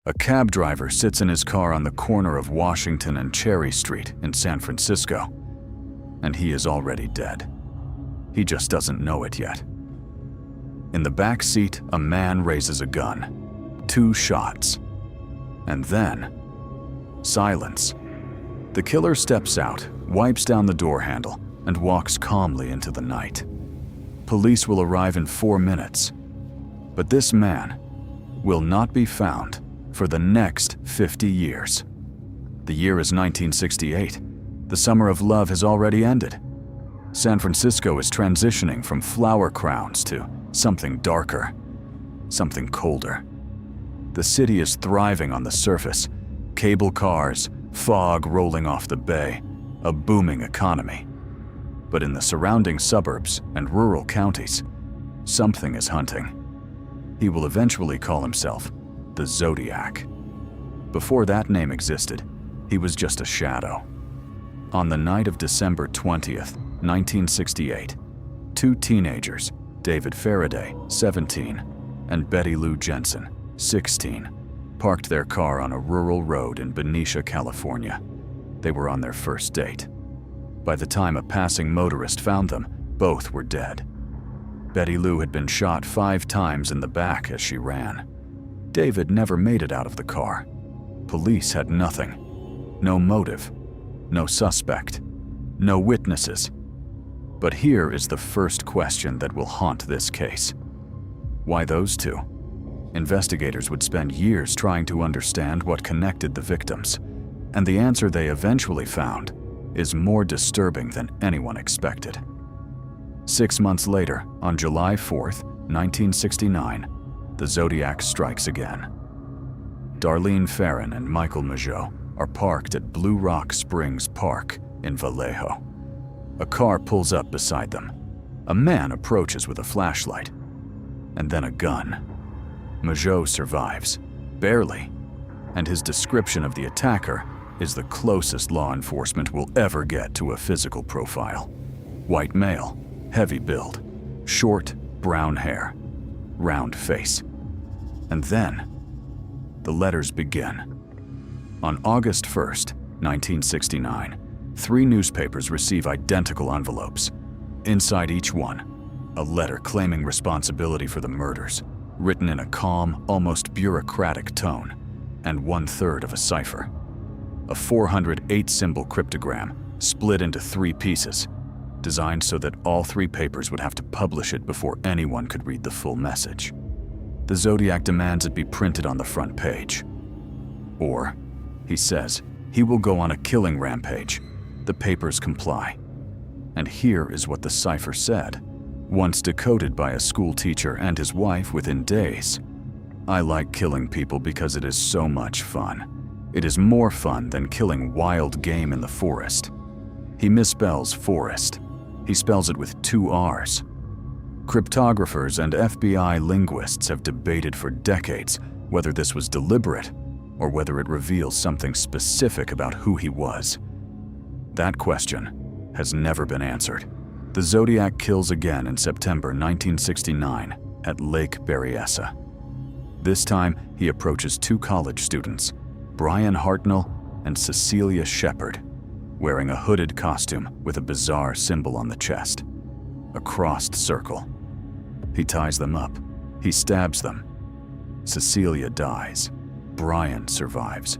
A cab driver sits in his car on the corner of Washington and Cherry Street in San Francisco, and he is already dead. He just doesn't know it yet. In the back seat, a man raises a gun. 2 shots. And then, silence. The killer steps out, wipes down the door handle, and walks calmly into the night. Police will arrive in 4 minutes. But this man will not be found for the next 50 years. The year is 1968. The summer of love has already ended. San Francisco is transitioning from flower crowns to something darker, something colder. The city is thriving on the surface. Cable cars, fog rolling off the bay, a booming economy. But in the surrounding suburbs and rural counties, something is hunting. He will eventually call himself the Zodiac. Before that name existed, he was just a shadow. On the night of December 20th, 1968, 2 teenagers, David Faraday, 17, and Betty Lou Jensen, 16, parked their car on a rural road in Benicia, California. They were on their first date. By the time a passing motorist found them, both were dead. Betty Lou had been shot 5 times in the back as she ran. David never made it out of the car. Police had nothing. No motive. No suspect. No witnesses. But here is the first question that will haunt this case. Why those 2? Investigators would spend years trying to understand what connected the victims, and the answer they eventually found is more disturbing than anyone expected. 6 months later, on July 4th, 1969, the Zodiac strikes again. Darlene Ferrin and Michael Mageau are parked at Blue Rock Springs Park in Vallejo. A car pulls up beside them. A man approaches with a flashlight, and then a gun. Mageau survives, barely, and his description of the attacker is the closest law enforcement will ever get to a physical profile. White male, heavy build, short, brown hair, round face. And then, the letters begin. On August 1st, 1969, 3 newspapers receive identical envelopes. Inside each one, a letter claiming responsibility for the murders, written in a calm, almost bureaucratic tone, and 1/3 of a cipher. A 408-symbol cryptogram split into 3 pieces, designed so that all 3 papers would have to publish it before anyone could read the full message. The Zodiac demands it be printed on the front page. Or, he says, he will go on a killing rampage. The papers comply. And here is what the cipher said, once decoded by a school teacher and his wife within days. I like killing people because it is so much fun. It is more fun than killing wild game in the forest. He misspells forest. He spells it with 2 R's. Cryptographers and FBI linguists have debated for decades whether this was deliberate or whether it reveals something specific about who he was. That question has never been answered. The Zodiac kills again in September 1969 at Lake Berryessa. This time, he approaches 2 college students, Brian Hartnell and Cecilia Shepard, wearing a hooded costume with a bizarre symbol on the chest, a crossed circle. He ties them up. He stabs them. Cecilia dies. Brian survives.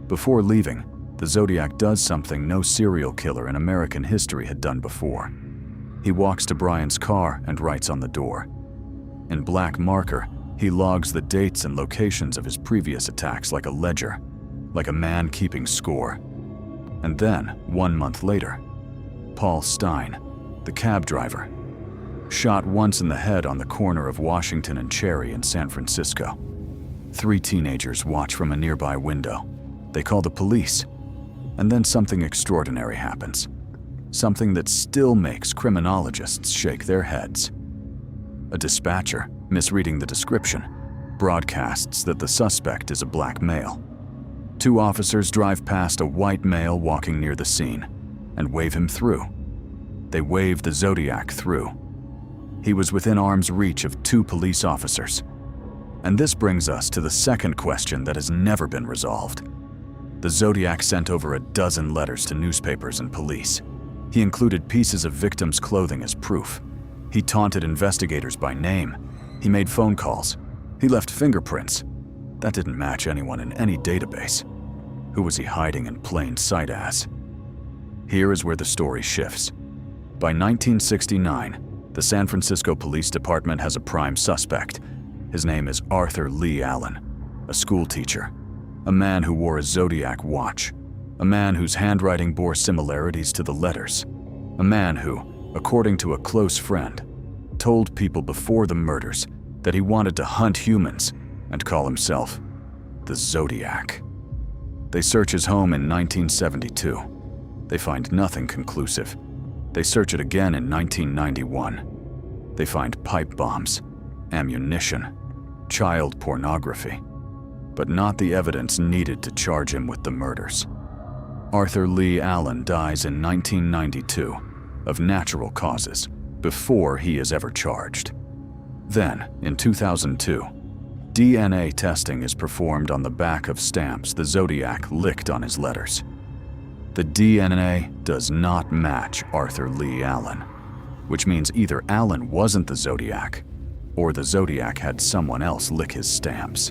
Before leaving, the Zodiac does something no serial killer in American history had done before. He walks to Brian's car and writes on the door. In black marker, he logs the dates and locations of his previous attacks like a ledger, like a man keeping score. And then, 1 month later, Paul Stein, the cab driver, shot once in the head on the corner of Washington and Cherry in San Francisco. 3 teenagers watch from a nearby window. They call the police. And then something extraordinary happens. Something that still makes criminologists shake their heads. A dispatcher, misreading the description, broadcasts that the suspect is a black male. 2 officers drive past a white male walking near the scene and wave him through. They wave the Zodiac through. He was within arm's reach of 2 police officers. And this brings us to the second question that has never been resolved. The Zodiac sent over a dozen letters to newspapers and police. He included pieces of victims' clothing as proof. He taunted investigators by name. He made phone calls. He left fingerprints. That didn't match anyone in any database. Who was he hiding in plain sight as? Here is where the story shifts. By 1969, the San Francisco Police Department has a prime suspect. His name is Arthur Lee Allen, a school teacher, a man who wore a Zodiac watch, a man whose handwriting bore similarities to the letters, a man who, according to a close friend, told people before the murders that he wanted to hunt humans and call himself the Zodiac. They search his home in 1972. They find nothing conclusive. They search it again in 1991. They find pipe bombs, ammunition, child pornography, but not the evidence needed to charge him with the murders. Arthur Lee Allen dies in 1992 of natural causes before he is ever charged. Then, in 2002, DNA testing is performed on the back of stamps the Zodiac licked on his letters. The DNA does not match Arthur Lee Allen, which means either Allen wasn't the Zodiac, or the Zodiac had someone else lick his stamps.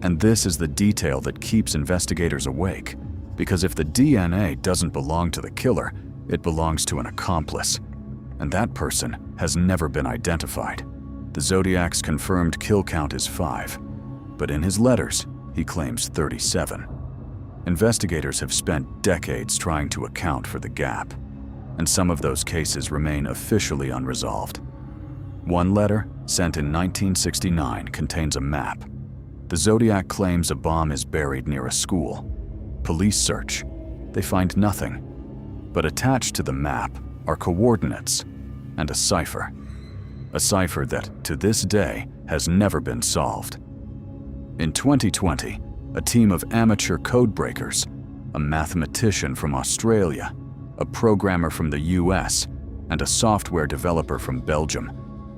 And this is the detail that keeps investigators awake, because if the DNA doesn't belong to the killer, it belongs to an accomplice, and that person has never been identified. The Zodiac's confirmed kill count is 5, but in his letters, he claims 37. Investigators have spent decades trying to account for the gap, and some of those cases remain officially unresolved. One letter, sent in 1969, contains a map. The Zodiac claims a bomb is buried near a school. Police search. They find nothing. But attached to the map are coordinates and a cipher. A cipher that, to this day, has never been solved. In 2020, a team of amateur code breakers, a mathematician from Australia, a programmer from the US, and a software developer from Belgium,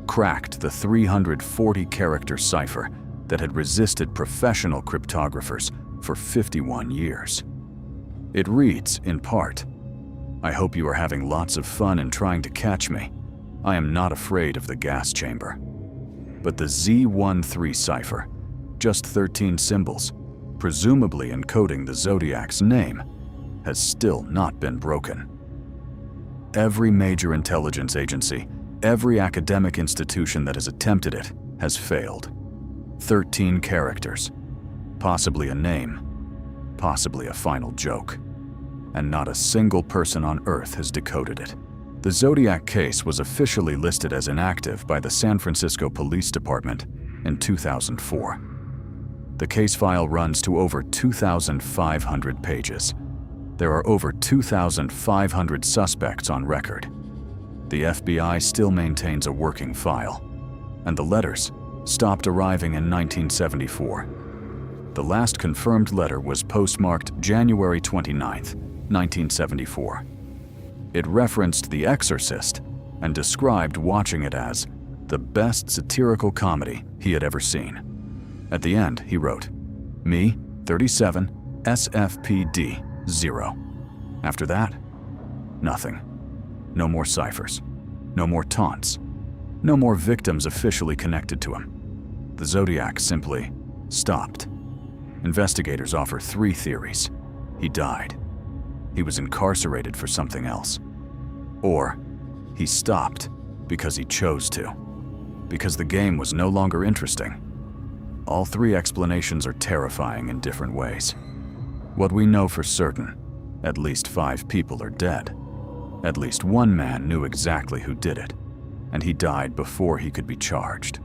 cracked the 340-character cipher that had resisted professional cryptographers for 51 years. It reads, in part, "I hope you are having lots of fun in trying to catch me. I am not afraid of the gas chamber." But the Z13 cipher, just 13 symbols, presumably encoding the Zodiac's name, has still not been broken. Every major intelligence agency, every academic institution that has attempted it, has failed. 13 characters, possibly a name, possibly a final joke, and not a single person on Earth has decoded it. The Zodiac case was officially listed as inactive by the San Francisco Police Department in 2004. The case file runs to over 2,500 pages. There are over 2,500 suspects on record. The FBI still maintains a working file, and the letters stopped arriving in 1974. The last confirmed letter was postmarked January 29, 1974. It referenced The Exorcist and described watching it as the best satirical comedy he had ever seen. At the end, he wrote, "Me, 37, SFPD, 0. After that, nothing. No more ciphers. No more taunts. No more victims officially connected to him. The Zodiac simply stopped. Investigators offer 3 theories. He died. He was incarcerated for something else. Or he stopped because he chose to. Because the game was no longer interesting. All 3 explanations are terrifying in different ways. What we know for certain, at least 5 people are dead. At least one man knew exactly who did it, and he died before he could be charged.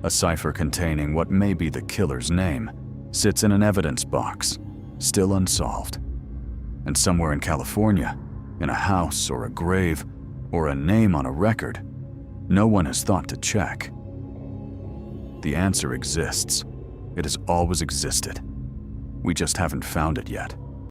A cipher containing what may be the killer's name sits in an evidence box, still unsolved. And somewhere in California, in a house or a grave or a name on a record, no one has thought to check. The answer exists. It has always existed. We just haven't found it yet.